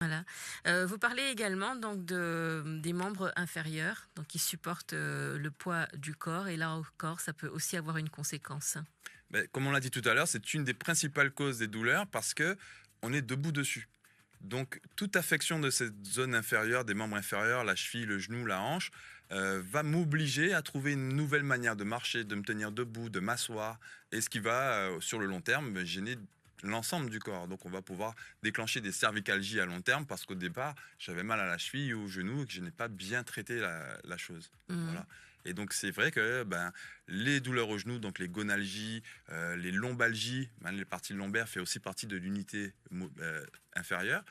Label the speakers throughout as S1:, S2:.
S1: Voilà. Vous parlez également donc des membres inférieurs, donc qui supportent, le poids du corps et là encore, ça peut aussi avoir une conséquence.
S2: Ben, comme on l'a dit tout à l'heure, c'est une des principales causes des douleurs parce que on est debout dessus. Donc, toute affection de cette zone inférieure, des membres inférieurs, la cheville, le genou, la hanche, va m'obliger à trouver une nouvelle manière de marcher, de me tenir debout, de m'asseoir, et ce qui va, sur le long terme, me gêner l'ensemble du corps. Donc, on va pouvoir déclencher des cervicalgies à long terme parce qu'au départ, j'avais mal à la cheville ou au genou et que je n'ai pas bien traité la chose.
S1: Mmh.
S2: Voilà. Et donc, c'est vrai que les douleurs au genou, donc les gonalgies, les lombalgies, les parties lombaires fait aussi partie de l'unité inférieure.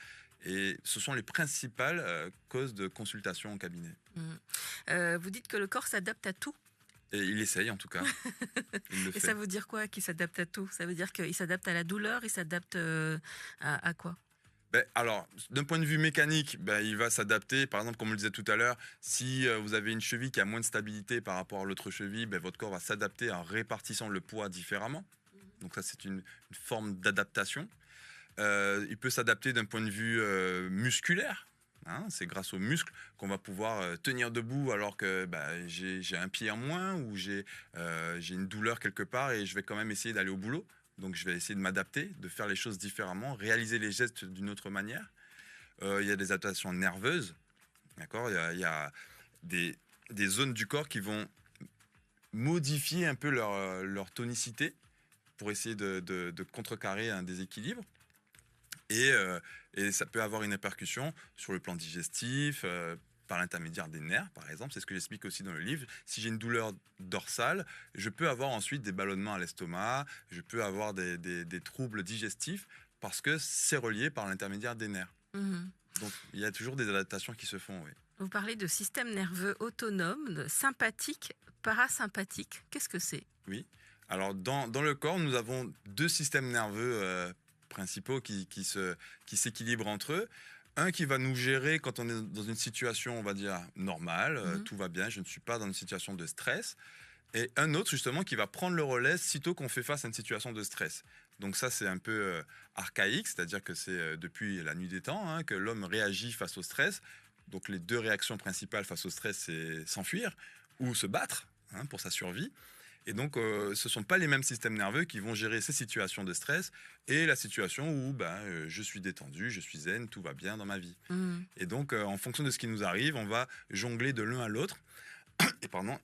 S2: Et ce sont les principales causes de consultation en cabinet.
S1: Mmh. Vous dites que le corps s'adapte à tout
S2: Et il essaye en tout cas, il le
S1: et ça
S2: fait.
S1: veut dire quoi qu'il s'adapte à tout? Ça veut dire qu'il s'adapte à la douleur, il s'adapte, à quoi?
S2: Alors, d'un point de vue mécanique, il va s'adapter. Par exemple, comme on le disait tout à l'heure, si vous avez une cheville qui a moins de stabilité par rapport à l'autre cheville, votre corps va s'adapter en répartissant le poids différemment. Donc ça, c'est une forme d'adaptation. Il peut s'adapter d'un point de vue musculaire. Hein, c'est grâce aux muscles qu'on va pouvoir tenir debout alors que j'ai un pied en moins ou j'ai une douleur quelque part et je vais quand même essayer d'aller au boulot. Donc je vais essayer de m'adapter, de faire les choses différemment, réaliser les gestes d'une autre manière. Il y a des adaptations nerveuses, d'accord. Il y a des zones du corps qui vont modifier un peu leur tonicité pour essayer de contrecarrer un déséquilibre. Et ça peut avoir une répercussion sur le plan digestif, par l'intermédiaire des nerfs, par exemple. C'est ce que j'explique aussi dans le livre. Si j'ai une douleur dorsale, je peux avoir ensuite des ballonnements à l'estomac, je peux avoir des troubles digestifs parce que c'est relié par l'intermédiaire des nerfs.
S1: Mmh.
S2: Donc il y a toujours des adaptations qui se font, oui.
S1: Vous parlez de système nerveux autonome, de sympathique, parasympathique. Qu'est-ce que c'est?
S2: Oui. Alors dans le corps, nous avons deux systèmes nerveux principaux qui s'équilibrent entre eux. Un qui va nous gérer quand on est dans une situation, on va dire, normale,
S1: Mmh.
S2: tout va bien, je ne suis pas dans une situation de stress. Et un autre, justement, qui va prendre le relais sitôt qu'on fait face à une situation de stress. Donc ça, c'est un peu archaïque, c'est-à-dire que c'est depuis la nuit des temps hein, que l'homme réagit face au stress. Donc les deux réactions principales face au stress, c'est s'enfuir ou se battre hein, pour sa survie. Et donc, ce ne sont pas les mêmes systèmes nerveux qui vont gérer ces situations de stress et la situation où je suis détendu, je suis zen, tout va bien dans ma vie.
S1: Mmh.
S2: Et donc, en fonction de ce qui nous arrive, on va jongler de l'un à l'autre.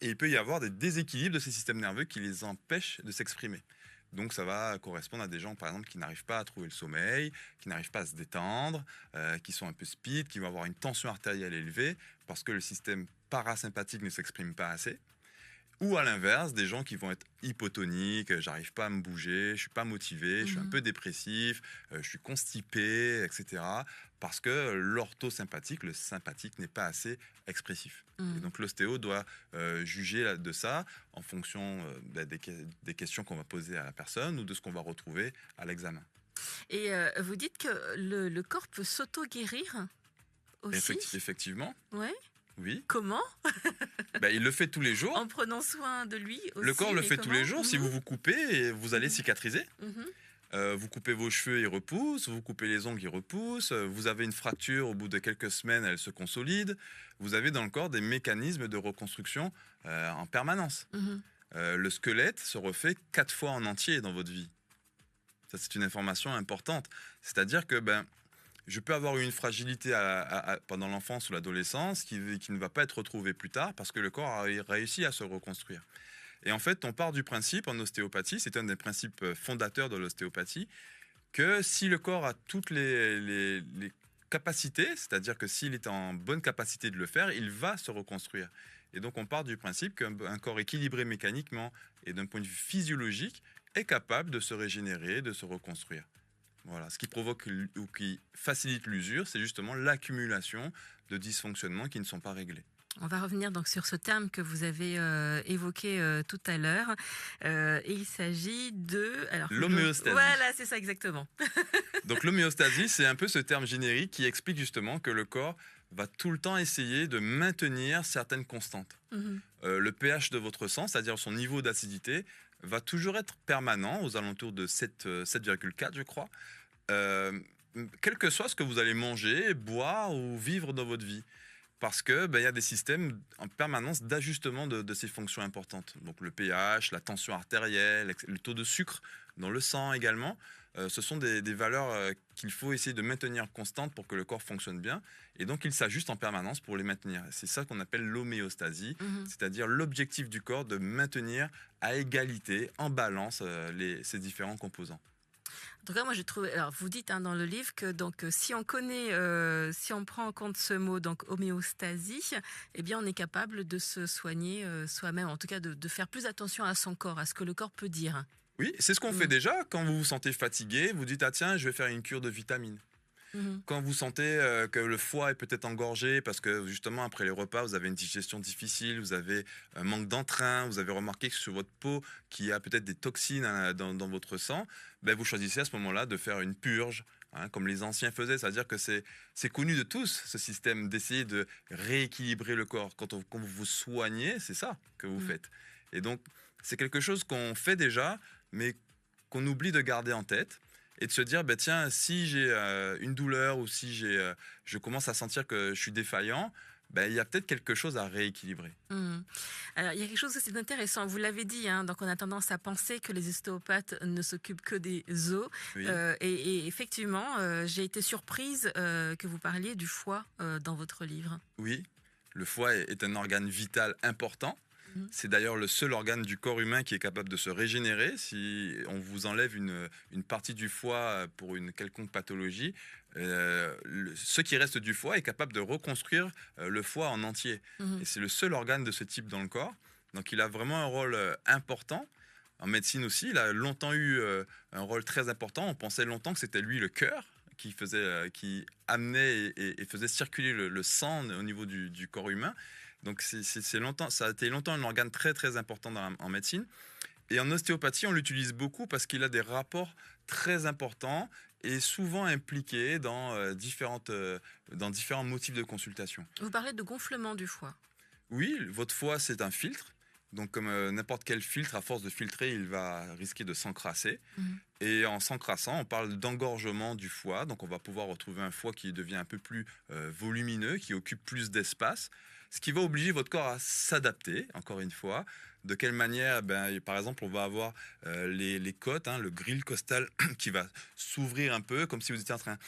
S2: Et il peut y avoir des déséquilibres de ces systèmes nerveux qui les empêchent de s'exprimer. Donc ça va correspondre à des gens, par exemple, qui n'arrivent pas à trouver le sommeil, qui n'arrivent pas à se détendre, qui sont un peu speed, qui vont avoir une tension artérielle élevée parce que le système parasympathique ne s'exprime pas assez. Ou à l'inverse, des gens qui vont être hypotoniques, j'arrive pas à me bouger, je suis pas motivé, je suis un
S1: Mmh.
S2: peu dépressif, je suis constipé, etc. Parce que l'orthosympathique, le sympathique n'est pas assez expressif. Et
S1: Mmh.
S2: donc l'ostéo doit juger de ça en fonction des questions qu'on va poser à la personne ou de ce qu'on va retrouver à l'examen.
S1: Et vous dites que le corps peut s'auto-guérir aussi?
S2: Effectivement,
S1: Ouais.
S2: oui.
S1: Comment?
S2: Il le fait tous les jours.
S1: En prenant soin de lui
S2: Le corps
S1: aussi,
S2: le
S1: mais
S2: fait tous les
S1: comment?
S2: jours. Si
S1: Mmh
S2: vous vous coupez, vous allez
S1: mh.
S2: cicatriser.
S1: Mmh.
S2: Vous coupez vos cheveux, ils repoussent. Vous coupez les ongles, ils repoussent. Vous avez une fracture, au bout de quelques semaines, elle se consolide. Vous avez dans le corps des mécanismes de reconstruction en permanence.
S1: Mmh.
S2: Le squelette se refait 4 fois en entier dans votre vie. Ça, c'est une information importante. C'est-à-dire que je peux avoir eu une fragilité pendant l'enfance ou l'adolescence qui ne va pas être retrouvée plus tard parce que le corps a réussi à se reconstruire. Et en fait, on part du principe en ostéopathie, c'est un des principes fondateurs de l'ostéopathie, que si le corps a toutes les capacités, c'est-à-dire que s'il est en bonne capacité de le faire, il va se reconstruire. Et donc on part du principe qu'un corps équilibré mécaniquement et d'un point de vue physiologique est capable de se régénérer, de se reconstruire. Voilà. Ce qui provoque ou qui facilite l'usure, c'est justement l'accumulation de dysfonctionnements qui ne sont pas réglés.
S1: On va revenir donc sur ce terme que vous avez évoqué tout à l'heure. Et il s'agit de alors
S2: L'homéostasie.
S1: voilà, c'est ça exactement.
S2: Donc l'homéostasie, c'est un peu ce terme générique qui explique justement que le corps va tout le temps essayer de maintenir certaines constantes.
S1: Mmh.
S2: Le pH de votre sang, c'est-à-dire son niveau d'acidité, va toujours être permanent, aux alentours de 7,4 je crois. Euh, quel que soit ce que vous allez manger, boire ou vivre dans votre vie. Parce que il y a des systèmes en permanence d'ajustement de ces fonctions importantes. Donc le pH, la tension artérielle, le taux de sucre dans le sang également. Ce sont des valeurs qu'il faut essayer de maintenir constantes pour que le corps fonctionne bien. Et donc il s'ajuste en permanence pour les maintenir. C'est ça qu'on appelle l'homéostasie,
S1: Mhm.
S2: c'est-à-dire l'objectif du corps de maintenir à égalité, en balance, ces différents composants.
S1: En tout cas, moi, j'ai trouvé. Alors, vous dites dans le livre que donc, si on connaît, si on prend en compte ce mot, donc homéostasie, eh bien, on est capable de se soigner soi-même. En tout cas, de faire plus attention à son corps, à ce que le corps peut dire.
S2: Oui, c'est ce qu'on fait
S1: Mm.
S2: déjà. Quand vous vous sentez fatigué, vous dites, ah tiens, je vais faire une cure de vitamines.
S1: Mhm.
S2: Quand vous sentez que le foie est peut-être engorgé parce que justement après les repas vous avez une digestion difficile, vous avez un manque d'entrain, vous avez remarqué que sur votre peau qu'il y a peut-être des toxines dans votre sang, ben vous choisissez à ce moment-là de faire une purge, hein, comme les anciens faisaient. C'est-à-dire que c'est connu de tous ce système d'essayer de rééquilibrer le corps. Quand vous vous soignez, c'est ça que vous
S1: Mm.
S2: faites. Et donc c'est quelque chose qu'on fait déjà, mais qu'on oublie de garder en tête et de se dire, bah, tiens, si j'ai une douleur ou si je commence à sentir que je suis défaillant, bah, il y a peut-être quelque chose à rééquilibrer.
S1: Mhm. Alors, il y a quelque chose aussi d'intéressant. Vous l'avez dit, donc on a tendance à penser que les ostéopathes ne s'occupent que des os.
S2: Oui,
S1: Et effectivement, j'ai été surprise que vous parliez du foie dans votre livre.
S2: oui, le foie est un organe vital important.
S1: Mhm.
S2: C'est d'ailleurs le seul organe du corps humain qui est capable de se régénérer. Si on vous enlève une partie du foie pour une quelconque pathologie, ce qui reste du foie est capable de reconstruire le foie en entier.
S1: Mhm.
S2: Et c'est le seul organe de ce type dans le corps. Donc il a vraiment un rôle important. En médecine aussi, il a longtemps eu un rôle très important. On pensait longtemps que c'était lui le cœur qui amenait et faisait circuler le sang au niveau du corps humain. Donc longtemps, ça a été longtemps un organe très très important en médecine. Et en ostéopathie, on l'utilise beaucoup parce qu'il a des rapports très importants et souvent impliqués dans différents motifs de consultation.
S1: Vous parlez de gonflement du foie.
S2: Oui, votre foie, c'est un filtre. Donc, comme n'importe quel filtre, à force de filtrer, il va risquer de s'encrasser.
S1: Mhm.
S2: Et en s'encrassant, on parle d'engorgement du foie. Donc, on va pouvoir retrouver un foie qui devient un peu plus volumineux, qui occupe plus d'espace, ce qui va obliger votre corps à s'adapter, encore une fois. De quelle manière? Par exemple, on va avoir les côtes, hein, le grille costal qui va s'ouvrir un peu, comme si vous étiez en train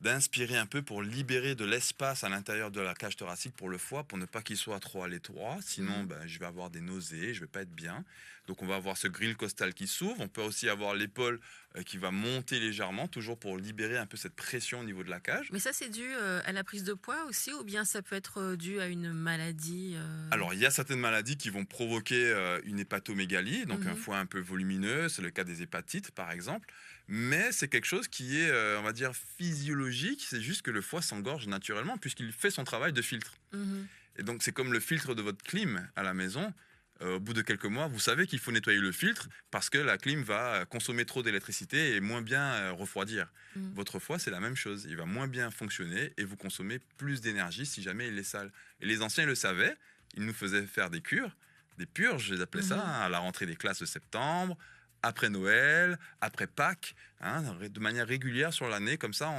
S2: d'inspirer un peu pour libérer de l'espace à l'intérieur de la cage thoracique pour le foie, pour ne pas qu'il soit trop à l'étroit. Sinon,
S1: Mhm.
S2: je vais avoir des nausées, je vais pas être bien. Donc, on va avoir ce grille costal qui s'ouvre. On peut aussi avoir l'épaule qui va monter légèrement, toujours pour libérer un peu cette pression au niveau de la cage.
S1: Mais ça, c'est dû à la prise de poids aussi, ou bien ça peut être dû à une maladie
S2: Alors, il y a certaines maladies qui vont provoquer une hépatomégalie, donc un
S1: Mhm.
S2: foie un peu volumineux, c'est le cas des hépatites par exemple, mais c'est quelque chose qui est, on va dire, physiologique, c'est juste que le foie s'engorge naturellement puisqu'il fait son travail de filtre.
S1: Mhm.
S2: Et donc, c'est comme le filtre de votre clim à la maison. Au bout de quelques mois, vous savez qu'il faut nettoyer le filtre parce que la clim va consommer trop d'électricité et moins bien refroidir.
S1: Mhm.
S2: Votre foie, c'est la même chose. Il va moins bien fonctionner et vous consommez plus d'énergie si jamais il est sale. Et les anciens le savaient. Ils nous faisaient faire des cures, des purges, je les appelais ça,
S1: Mhm.
S2: hein, à la rentrée des classes de septembre, après Noël, après Pâques, hein, de manière régulière sur l'année. Comme ça,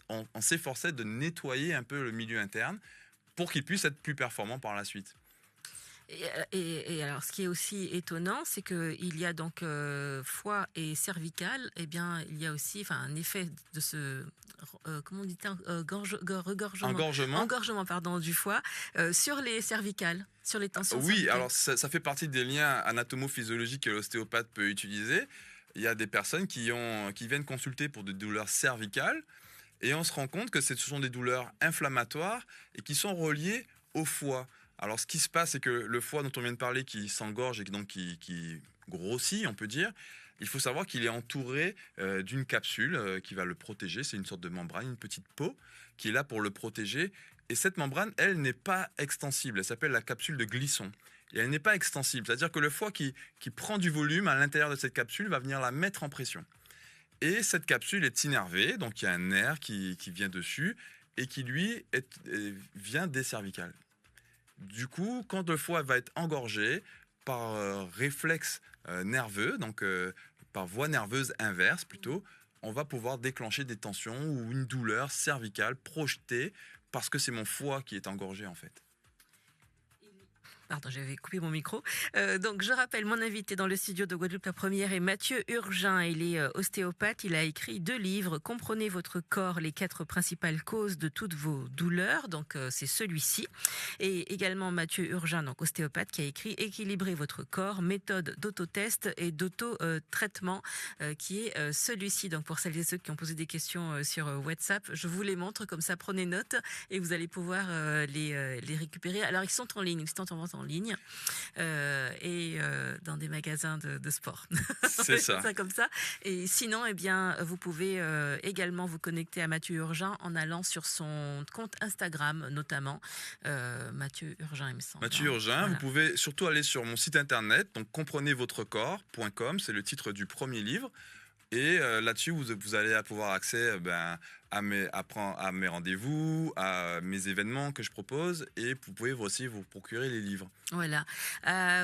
S2: on s'efforçait de nettoyer un peu le milieu interne pour qu'il puisse être plus performant par la suite.
S1: Et alors, ce qui est aussi étonnant, c'est qu'il y a donc foie et cervical, eh bien, il y a aussi un effet de ce, comment on dit, regorgement,
S2: Engorgement.
S1: engorgement pardon, du foie sur les cervicales, sur les tensions
S2: Oui,
S1: cervicales.
S2: alors ça fait partie des liens anatomo-physiologiques que l'ostéopathe peut utiliser. Il y a des personnes qui viennent consulter pour des douleurs cervicales et on se rend compte que ce sont des douleurs inflammatoires et qui sont reliées au foie. Alors ce qui se passe, c'est que le foie dont on vient de parler, qui s'engorge et donc qui grossit, on peut dire, il faut savoir qu'il est entouré d'une capsule qui va le protéger. C'est une sorte de membrane, une petite peau qui est là pour le protéger. Et cette membrane, elle n'est pas extensible. Elle s'appelle la capsule de Glisson. Et elle n'est pas extensible. C'est-à-dire que le foie qui prend du volume à l'intérieur de cette capsule va venir la mettre en pression. Et cette capsule est innervée, donc il y a un nerf qui vient dessus et qui, lui, vient des cervicales. Du coup, quand le foie va être engorgé par réflexe nerveux, donc par voie nerveuse inverse plutôt, on va pouvoir déclencher des tensions ou une douleur cervicale projetée parce que c'est mon foie qui est engorgé en fait.
S1: Pardon, j'avais coupé mon micro. Donc, je rappelle, mon invité dans le studio de Guadeloupe la Première est Mathieu Urgin. Il est ostéopathe. Il a écrit 2 livres. Comprenez votre corps, les 4 principales causes de toutes vos douleurs. Donc, c'est celui-ci. Et également Mathieu Urgin, donc ostéopathe, qui a écrit Équilibrer votre corps, méthode d'autotest et d'auto-traitement, qui est celui-ci. Donc, pour celles et ceux qui ont posé des questions sur WhatsApp, je vous les montre. Comme ça, prenez note et vous allez pouvoir les récupérer. Alors, ils sont en ligne. Ils sont en vente en ligne et dans des magasins de sport.
S2: C'est ça.
S1: Ça comme ça. Et sinon, eh bien, vous pouvez également vous connecter à Mathieu Urgin en allant sur son compte Instagram, notamment. Mathieu Urgin, il me semble.
S2: Mathieu Urgin,
S1: Voilà.
S2: vous pouvez surtout aller sur mon site internet, donc comprenezvotrecorps.com, c'est le titre du premier livre. Et là-dessus, vous allez pouvoir accès à mes rendez-vous, à mes événements que je propose, et vous pouvez aussi vous procurer les livres.
S1: Voilà.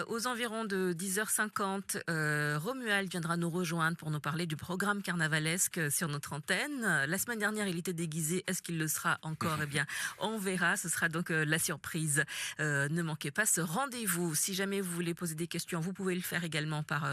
S1: Aux environs de 10h50, Romuald viendra nous rejoindre pour nous parler du programme carnavalesque sur notre antenne. La semaine dernière, il était déguisé. Est-ce qu'il le sera encore? Eh bien, on verra. Ce sera donc la surprise. Ne manquez pas ce rendez-vous. Si jamais vous voulez poser des questions, vous pouvez le faire également par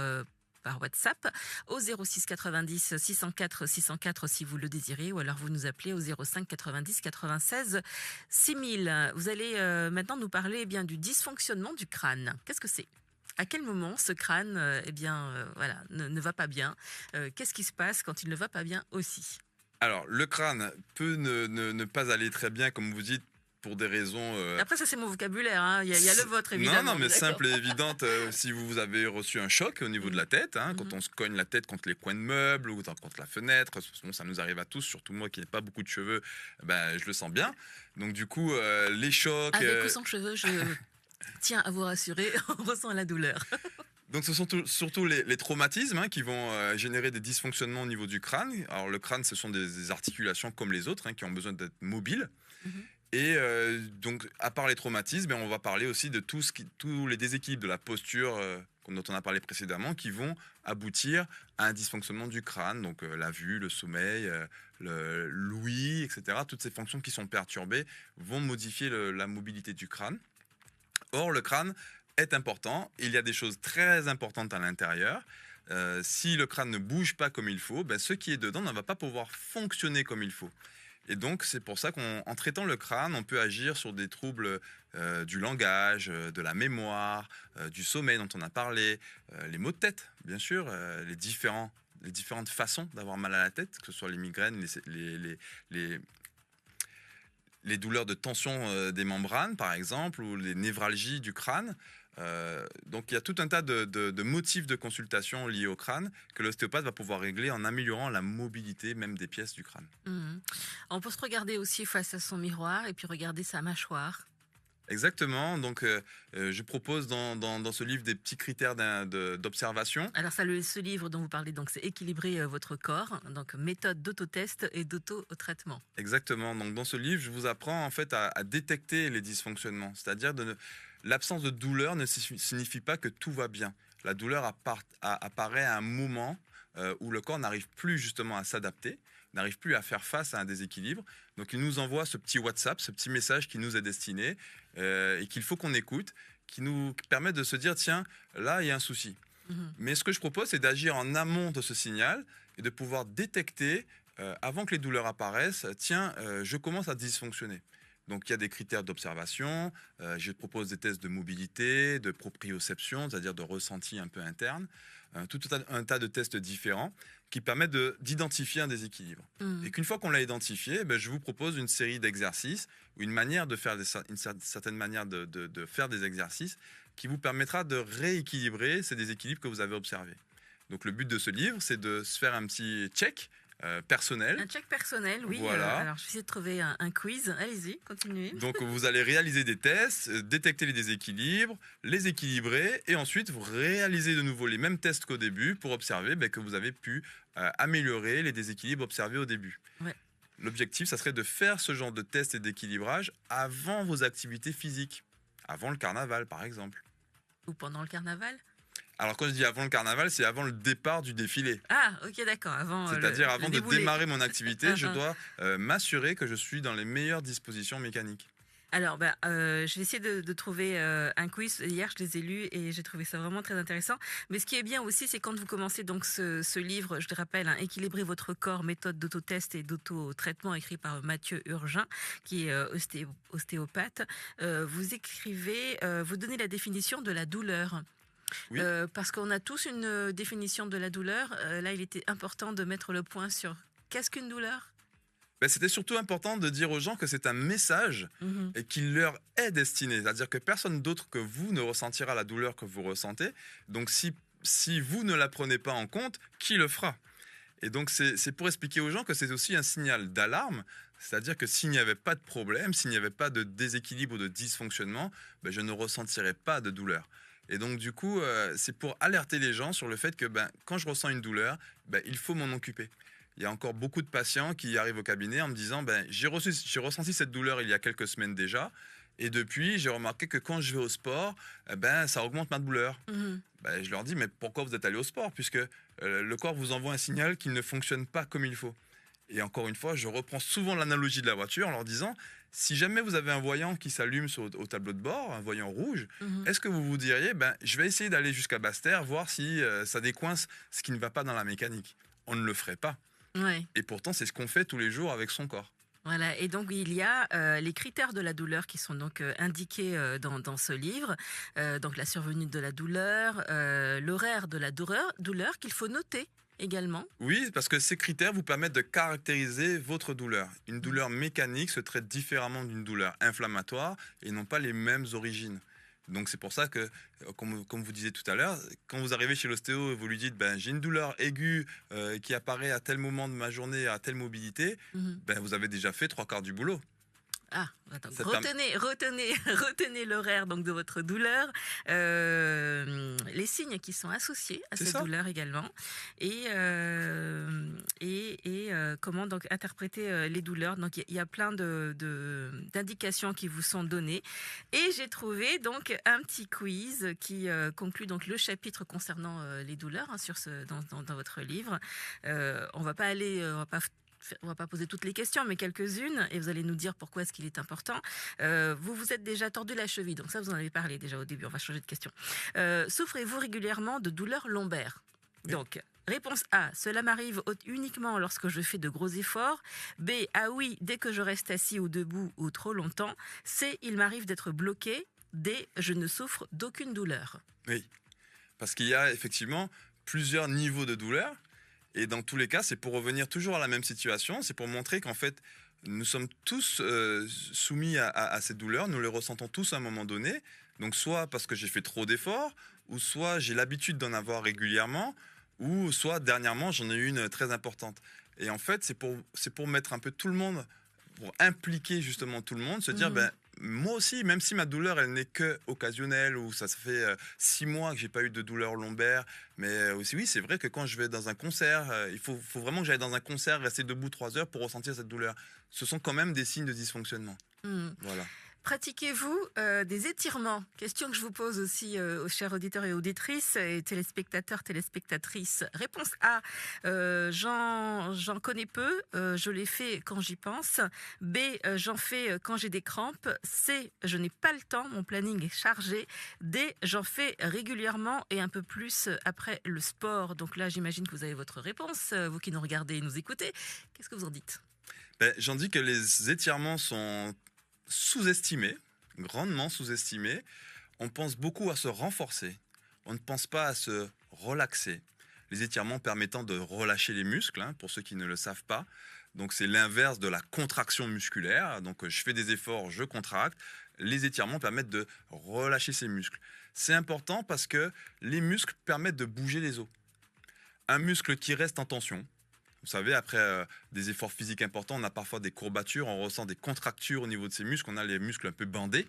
S1: WhatsApp au 06 90 604 604 si vous le désirez, ou alors vous nous appelez au 05 90 96 6000. Vous allez maintenant nous parler bien du dysfonctionnement du crâne. Qu'est-ce que c'est? À quel moment ce crâne voilà, ne va pas bien? Qu'est-ce qui se passe quand il ne va pas bien aussi?
S2: Alors, le crâne peut ne pas aller très bien, comme vous dites, pour des raisons...
S1: Après, ça c'est mon vocabulaire, hein. Il y a le vôtre évidemment.
S2: Non, mais
S1: D'accord.
S2: simple et évidente, si vous avez reçu un choc au niveau de la tête, quand on se cogne la tête contre les coins de meubles ou contre la fenêtre, ça nous arrive à tous, surtout moi qui n'ai pas beaucoup de cheveux, je le sens bien. Donc du coup, les chocs...
S1: Avec ou sans cheveux, je tiens à vous rassurer, on ressent la douleur.
S2: Donc ce sont surtout les traumatismes qui vont générer des dysfonctionnements au niveau du crâne. Alors le crâne, ce sont des articulations comme les autres qui ont besoin d'être mobiles. Et donc, à part les traumatismes, on va parler aussi de tous les déséquilibres de la posture dont on a parlé précédemment qui vont aboutir à un dysfonctionnement du crâne. Donc, la vue, le sommeil, l'ouïe, etc. Toutes ces fonctions qui sont perturbées vont modifier la mobilité du crâne. Or, le crâne est important. Il y a des choses très importantes à l'intérieur. Si le crâne ne bouge pas comme il faut, ce qui est dedans ne va pas pouvoir fonctionner comme il faut. Et donc, c'est pour ça qu'en traitant le crâne, on peut agir sur des troubles du langage, de la mémoire, du sommeil dont on a parlé, les maux de tête, bien sûr, les différentes façons d'avoir mal à la tête, que ce soit les migraines, les douleurs de tension des membranes, par exemple, ou les névralgies du crâne. Donc il y a tout un tas de motifs de consultation liés au crâne que l'ostéopathe va pouvoir régler en améliorant la mobilité même des pièces du crâne.
S1: On peut se regarder aussi face à son miroir et puis regarder sa mâchoire.
S2: Exactement, donc je propose dans ce livre des petits critères d'observation.
S1: Alors ce livre dont vous parlez, donc c'est Équilibrer votre corps, donc méthode d'autotest et d'auto-traitement.
S2: Exactement, donc dans ce livre, je vous apprends en fait à détecter les dysfonctionnements, c'est-à-dire l'absence de douleur ne signifie pas que tout va bien. La douleur apparaît à un moment où le corps n'arrive plus justement à s'adapter, n'arrive plus à faire face à un déséquilibre. Donc il nous envoie ce petit WhatsApp, ce petit message qui nous est destiné et qu'il faut qu'on écoute, qui nous permet de se dire tiens, là il y a un souci. Mais ce que je propose, c'est d'agir en amont de ce signal et de pouvoir détecter avant que les douleurs apparaissent, tiens, je commence à dysfonctionner. Donc, il y a des critères d'observation. Je propose des tests de mobilité, de proprioception, c'est-à-dire de ressenti un peu interne. Tout un tas de tests différents qui permettent d'identifier un déséquilibre. Et qu'une fois qu'on l'a identifié, je vous propose une série d'exercices ou une certaine manière de faire des exercices qui vous permettra de rééquilibrer ces déséquilibres que vous avez observés. Donc, le but de ce livre, c'est de se faire un petit check personnel.
S1: Un check personnel, oui.
S2: Voilà.
S1: Alors, je vais essayer de trouver un quiz. Allez-y, continuez.
S2: Donc, vous allez réaliser des tests, détecter les déséquilibres, les équilibrer, et ensuite, vous réalisez de nouveau les mêmes tests qu'au début pour observer que vous avez pu améliorer les déséquilibres observés au début.
S1: Ouais.
S2: L'objectif, ça serait de faire ce genre de tests et d'équilibrage avant vos activités physiques, avant le carnaval, par exemple.
S1: Ou pendant le carnaval?
S2: Alors quand je dis avant le carnaval, c'est avant le départ du défilé.
S1: Ah, ok, d'accord, avant
S2: C'est-à-dire
S1: le
S2: avant de
S1: déboulé.
S2: démarrer mon activité, je
S1: Uhum.
S2: dois m'assurer que je suis dans les meilleures dispositions mécaniques.
S1: Alors, je vais essayer de trouver un quiz. Hier, je les ai lus et j'ai trouvé ça vraiment très intéressant. Mais ce qui est bien aussi, c'est quand vous commencez donc ce livre, je te rappelle, hein, Équilibrer votre corps, méthode d'autotest et d'auto-traitement, écrit par Mathieu Urgin, qui est ostéopathe. Vous écrivez, vous donnez la définition de la douleur.
S2: Oui.
S1: Parce qu'on a tous une définition de la douleur. Là, il était important de mettre le point sur qu'est-ce qu'une douleur.
S2: Ben, c'était surtout important de dire aux gens que c'est un message
S1: Mhm.
S2: et qu'il leur est destiné. C'est-à-dire que personne d'autre que vous ne ressentira la douleur que vous ressentez. Donc si vous ne la prenez pas en compte, qui le fera? Et donc c'est pour expliquer aux gens que c'est aussi un signal d'alarme. C'est-à-dire que s'il n'y avait pas de problème, s'il n'y avait pas de déséquilibre ou de dysfonctionnement, ben, je ne ressentirais pas de douleur. Et donc du coup, c'est pour alerter les gens sur le fait que ben, quand je ressens une douleur, ben, il faut m'en occuper. Il y a encore beaucoup de patients qui arrivent au cabinet en me disant ben, j'ai ressenti cette douleur il y a quelques semaines déjà. Et depuis, j'ai remarqué que quand je vais au sport, ben, ça augmente ma douleur.
S1: Mhm.
S2: Ben, je leur dis, mais pourquoi vous êtes allé au sport? Puisque le corps vous envoie un signal qu'il ne fonctionne pas comme il faut. Et encore une fois, je reprends souvent l'analogie de la voiture en leur disant, si jamais vous avez un voyant qui s'allume au tableau de bord, un voyant rouge,
S1: Mhm.
S2: est-ce que vous vous diriez, ben, je vais essayer d'aller jusqu'à Basse-Terre, voir si ça décoince ce qui ne va pas dans la mécanique? On ne le ferait pas.
S1: Ouais.
S2: Et pourtant, c'est ce qu'on fait tous les jours avec son corps.
S1: Voilà, et donc il y a les critères de la douleur qui sont donc indiqués dans ce livre. Donc la survenue de la douleur, l'horaire de la douleur qu'il faut noter également.
S2: Oui, parce que ces critères vous permettent de caractériser votre douleur. Une douleur mécanique se traite différemment d'une douleur inflammatoire et n'ont pas les mêmes origines. Donc c'est pour ça que, comme vous disiez tout à l'heure, quand vous arrivez chez l'ostéo et vous lui dites ben, j'ai une douleur aiguë qui apparaît à tel moment de ma journée, à telle mobilité,
S1: Mhm.
S2: ben, vous avez déjà fait trois quarts du boulot.
S1: Ah, attends,
S2: Ça permet-
S1: retenez l'horaire donc de votre douleur, les signes qui sont associés à
S2: C'est
S1: cette
S2: ça.
S1: douleur également, et comment donc interpréter les douleurs. Donc il y a plein d'indications qui vous sont données, et j'ai trouvé donc un petit quiz qui conclut donc le chapitre concernant les douleurs, hein, dans votre livre. On va pas poser toutes les questions, mais quelques-unes, et vous allez nous dire pourquoi est-ce qu'il est important. Vous vous êtes déjà tordu la cheville, donc ça vous en avez parlé déjà au début, on va changer de question. Souffrez-vous régulièrement de douleurs lombaires?
S2: Oui.
S1: Donc, réponse A, cela m'arrive uniquement lorsque je fais de gros efforts. B, ah oui, dès que je reste assis ou debout ou trop longtemps. C, il m'arrive d'être bloqué. D, je ne souffre d'aucune douleur.
S2: Oui, parce qu'il y a effectivement plusieurs niveaux de douleur. Et dans tous les cas, c'est pour revenir toujours à la même situation, c'est pour montrer qu'en fait, nous sommes tous soumis à ces douleurs, nous les ressentons tous à un moment donné. Donc soit parce que j'ai fait trop d'efforts, ou soit j'ai l'habitude d'en avoir régulièrement, ou soit dernièrement j'en ai eu une très importante. Et en fait, c'est pour mettre un peu tout le monde, pour impliquer justement tout le monde, se dire,
S1: Mhm.
S2: ben, moi aussi, même si ma douleur, elle n'est que occasionnelle, ou ça fait 6 mois que j'ai pas eu de douleur lombaire, mais aussi, oui, c'est vrai que quand je vais dans un concert, il faut vraiment que j'aille dans un concert, rester debout 3 heures pour ressentir cette douleur. Ce sont quand même des signes de dysfonctionnement.
S1: Mhm.
S2: Voilà.
S1: Pratiquez-vous des étirements? Question que je vous pose aussi aux chers auditeurs et auditrices et téléspectateurs, téléspectatrices. Réponse A, j'en connais peu, je les fais quand j'y pense. B, j'en fais quand j'ai des crampes. C, je n'ai pas le temps, mon planning est chargé. D, j'en fais régulièrement et un peu plus après le sport. Donc là, j'imagine que vous avez votre réponse, vous qui nous regardez et nous écoutez. Qu'est-ce que vous en dites?
S2: Ben, j'en dis que les étirements sont sous-estimés, grandement sous-estimés. On pense beaucoup à se renforcer. On ne pense pas à se relaxer. Les étirements permettant de relâcher les muscles, hein, pour ceux qui ne le savent pas. Donc c'est l'inverse de la contraction musculaire. Donc je fais des efforts, je contracte. Les étirements permettent de relâcher ces muscles. C'est important parce que les muscles permettent de bouger les os. Un muscle qui reste en tension, vous savez, après des efforts physiques importants, on a parfois des courbatures, on ressent des contractures au niveau de ces muscles, on a les muscles un peu bandés.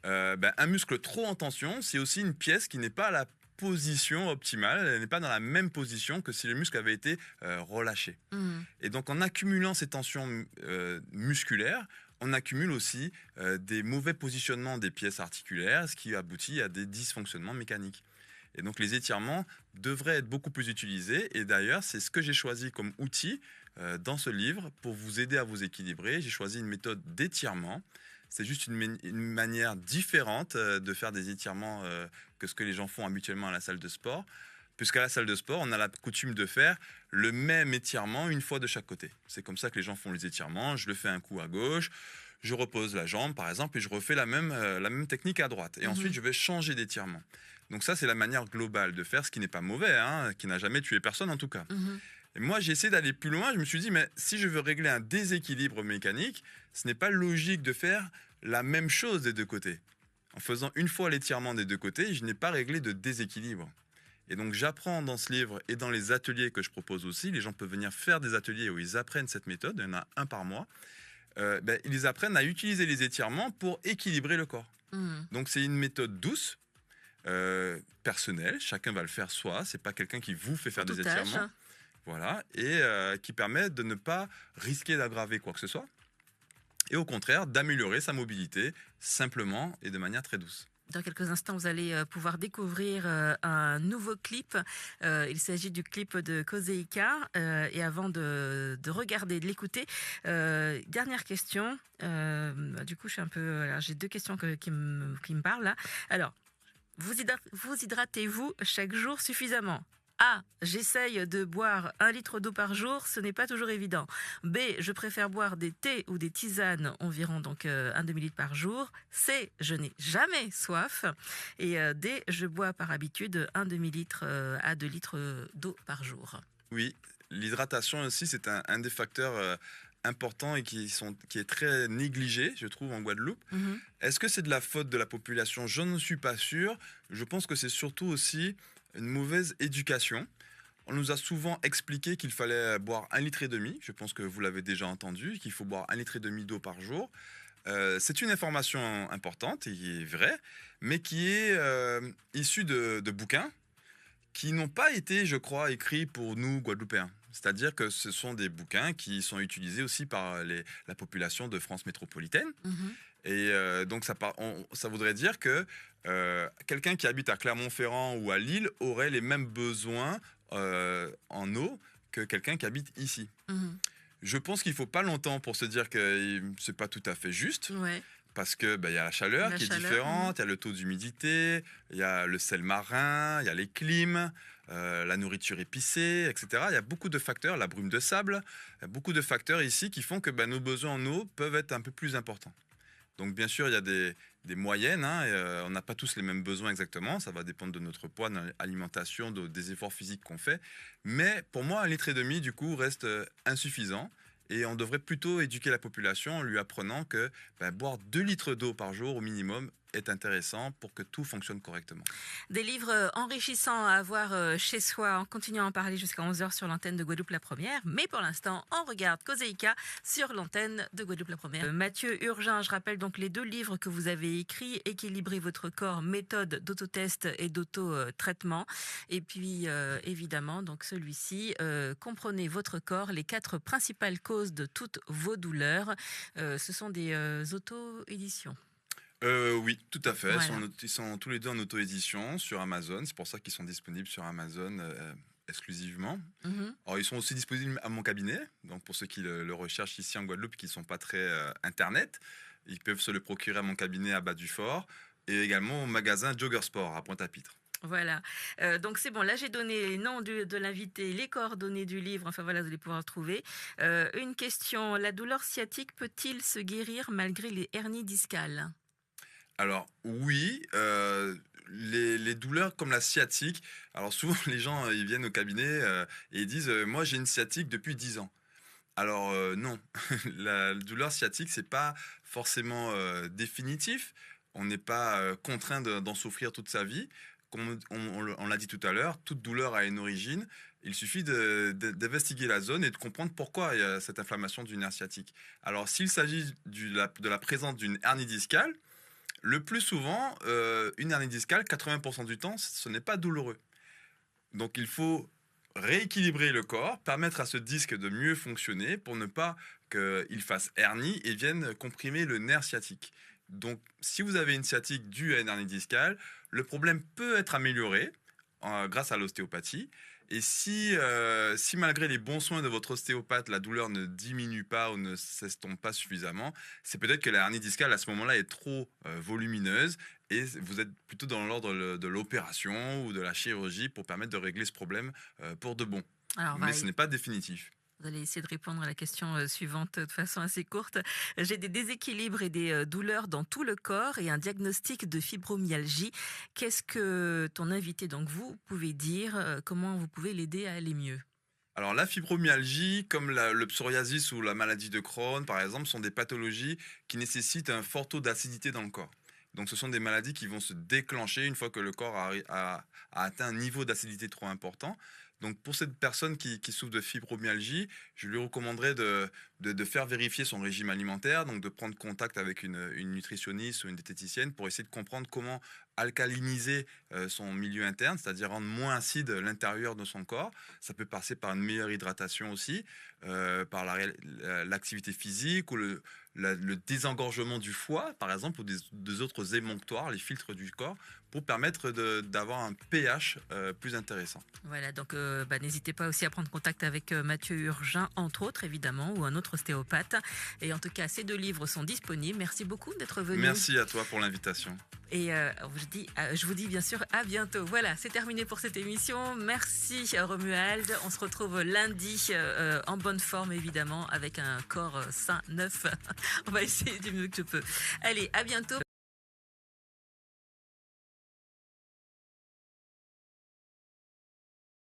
S2: Ben, un muscle trop en tension, c'est aussi une pièce qui n'est pas à la position optimale, elle n'est pas dans la même position que si le muscle avait été relâché.
S1: Mhm.
S2: Et donc en accumulant ces tensions musculaires, on accumule aussi des mauvais positionnements des pièces articulaires, ce qui aboutit à des dysfonctionnements mécaniques. Et donc les étirements devraient être beaucoup plus utilisés. Et d'ailleurs, c'est ce que j'ai choisi comme outil dans ce livre pour vous aider à vous équilibrer. J'ai choisi une méthode d'étirement. C'est juste une manière différente de faire des étirements que ce que les gens font habituellement à la salle de sport. Puisqu'à la salle de sport, on a la coutume de faire le même étirement une fois de chaque côté. C'est comme ça que les gens font les étirements. Je le fais un coup à gauche, je repose la jambe par exemple et je refais la même technique à droite. Et ensuite, je vais changer d'étirement. Donc ça, c'est la manière globale de faire, ce qui n'est pas mauvais, hein, qui n'a jamais tué personne en tout cas. Et moi, j'ai essayé d'aller plus loin. Je me suis dit, mais si je veux régler un déséquilibre mécanique, ce n'est pas logique de faire la même chose des deux côtés. En faisant une fois l'étirement des deux côtés, je n'ai pas réglé de déséquilibre. Et donc j'apprends dans ce livre et dans les ateliers que je propose aussi, les gens peuvent venir faire des ateliers où ils apprennent cette méthode, il y en a un par mois, ils apprennent à utiliser les étirements pour équilibrer le corps. Donc c'est une méthode douce, personnelle, chacun va le faire soi, c'est pas quelqu'un qui vous fait faire des étirements. Voilà, et qui permet de ne pas risquer d'aggraver quoi que ce soit, et au contraire d'améliorer sa mobilité simplement et de manière très douce.
S1: Dans quelques instants, vous allez pouvoir découvrir un nouveau clip. Il s'agit du clip de Kozeika. Et avant de regarder, de l'écouter, dernière question. Du coup, j'ai deux questions qui me parlent là. Alors, vous hydratez-vous chaque jour suffisamment? A. J'essaye de boire 1 litre d'eau par jour, ce n'est pas toujours évident. B. Je préfère boire des thés ou des tisanes, environ donc un demi-litre par jour. C. Je n'ai jamais soif. Et D. Je bois par habitude 1 demi-litre à 2 litres d'eau par jour.
S2: Oui, l'hydratation aussi, c'est un des facteurs importants et qui est très négligé, je trouve, en Guadeloupe. Est-ce que c'est de la faute de la population? Je ne suis pas sûr. Je pense que c'est surtout aussi une mauvaise éducation. On nous a souvent expliqué qu'il fallait boire 1,5 litre. Je pense que vous l'avez déjà entendu, qu'il faut boire 1,5 litre d'eau par jour. C'est une information importante et qui est vraie, mais qui est issue de bouquins qui n'ont pas été, je crois, écrits pour nous, Guadeloupéens. C'est-à-dire que ce sont des bouquins qui sont utilisés aussi par la population de France métropolitaine. Et donc ça voudrait dire que quelqu'un qui habite à Clermont-Ferrand ou à Lille aurait les mêmes besoins en eau que quelqu'un qui habite ici. Je pense qu'il ne faut pas longtemps pour se dire que ce n'est pas tout à fait juste. Parce que y a la chaleur qui est différente, il y a le taux d'humidité, il y a le sel marin, il y a les clims, la nourriture épicée, etc. Il y a beaucoup de facteurs, la brume de sable, il y a beaucoup de facteurs ici qui font que nos besoins en eau peuvent être un peu plus importants. Donc bien sûr, il y a des moyennes, hein, et, on n'a pas tous les mêmes besoins exactement, ça va dépendre de notre poids, de notre alimentation, des efforts physiques qu'on fait. Mais pour moi, 1,5 litre du coup reste insuffisant. Et on devrait plutôt éduquer la population en lui apprenant que boire 2 litres d'eau par jour au minimum est intéressant pour que tout fonctionne correctement.
S1: Des livres enrichissants à avoir chez soi en continuant à en parler jusqu'à 11h sur l'antenne de Guadeloupe la Première. Mais pour l'instant, on regarde Kozeika sur l'antenne de Guadeloupe la Première. Mathieu Urgin, je rappelle donc les 2 livres que vous avez écrits, Équilibrer votre corps, méthode d'autotest et d'auto-traitement. Et puis évidemment, donc celui-ci, Comprenez votre corps, les 4 principales causes de toutes vos douleurs. Ce sont des auto-éditions.
S2: Oui, tout à fait.
S1: Voilà.
S2: Ils sont tous les deux en auto-édition sur Amazon. C'est pour ça qu'ils sont disponibles sur Amazon exclusivement. Alors, ils sont aussi disponibles à mon cabinet. Donc, pour ceux qui le recherchent ici en Guadeloupe, qui ne sont pas très Internet, ils peuvent se le procurer à mon cabinet à Bas-du-Fort et également au magasin Jogger Sport à Pointe-à-Pitre.
S1: Voilà, donc c'est bon, là j'ai donné les noms de l'invité, les coordonnées du livre, enfin voilà, vous allez pouvoir le trouver. Une question, la douleur sciatique peut-il se guérir malgré les hernies discales?
S2: Alors oui, les douleurs comme la sciatique, alors souvent les gens ils viennent au cabinet et ils disent moi j'ai une sciatique depuis 10 ans. Alors non, la douleur sciatique c'est pas forcément définitif, on n'est pas contraint d'en souffrir toute sa vie. Comme on l'a dit tout à l'heure, toute douleur a une origine. Il suffit d'investiguer la zone et de comprendre pourquoi il y a cette inflammation du nerf sciatique. Alors s'il s'agit de la présence d'une hernie discale, le plus souvent, une hernie discale, 80% du temps, ce n'est pas douloureux. Donc il faut rééquilibrer le corps, permettre à ce disque de mieux fonctionner pour ne pas qu'il fasse hernie et vienne comprimer le nerf sciatique. Donc si vous avez une sciatique due à une hernie discale, le problème peut être amélioré grâce à l'ostéopathie. Et si malgré les bons soins de votre ostéopathe, la douleur ne diminue pas ou ne s'estompe pas suffisamment, c'est peut-être que la hernie discale à ce moment-là est trop volumineuse et vous êtes plutôt dans l'ordre de l'opération ou de la chirurgie pour permettre de régler ce problème pour de bon.
S1: Alors,
S2: Mais ce n'est pas définitif.
S1: vous allez essayer de répondre à la question suivante de façon assez courte. J'ai des déséquilibres et des douleurs dans tout le corps et un diagnostic de fibromyalgie. Qu'est-ce que ton invité, donc vous, pouvez dire comment vous pouvez l'aider à aller mieux?
S2: Alors la fibromyalgie, comme le psoriasis ou la maladie de Crohn, par exemple, sont des pathologies qui nécessitent un fort taux d'acidité dans le corps. Donc ce sont des maladies qui vont se déclencher une fois que le corps a atteint un niveau d'acidité trop important. Donc pour cette personne qui souffre de fibromyalgie, je lui recommanderais de faire vérifier son régime alimentaire, donc de prendre contact avec une nutritionniste ou une diététicienne pour essayer de comprendre comment alcaliniser son milieu interne, c'est-à-dire rendre moins acide l'intérieur de son corps. Ça peut passer par une meilleure hydratation aussi, par l'activité physique ou le désengorgement du foie, par exemple, ou des autres émonctoires, les filtres du corps, pour permettre d'avoir un pH plus intéressant.
S1: Voilà, donc n'hésitez pas aussi à prendre contact avec Mathieu Urgin, entre autres évidemment, ou un autre ostéopathe. Et en tout cas, ces 2 livres sont disponibles. Merci beaucoup d'être venu.
S2: Merci à toi pour l'invitation.
S1: Et je vous dis bien sûr à bientôt. Voilà, c'est terminé pour cette émission. Merci Romuald. On se retrouve lundi en bonne forme évidemment, avec un corps sain, neuf. On va essayer du mieux que je peux. Allez, à bientôt.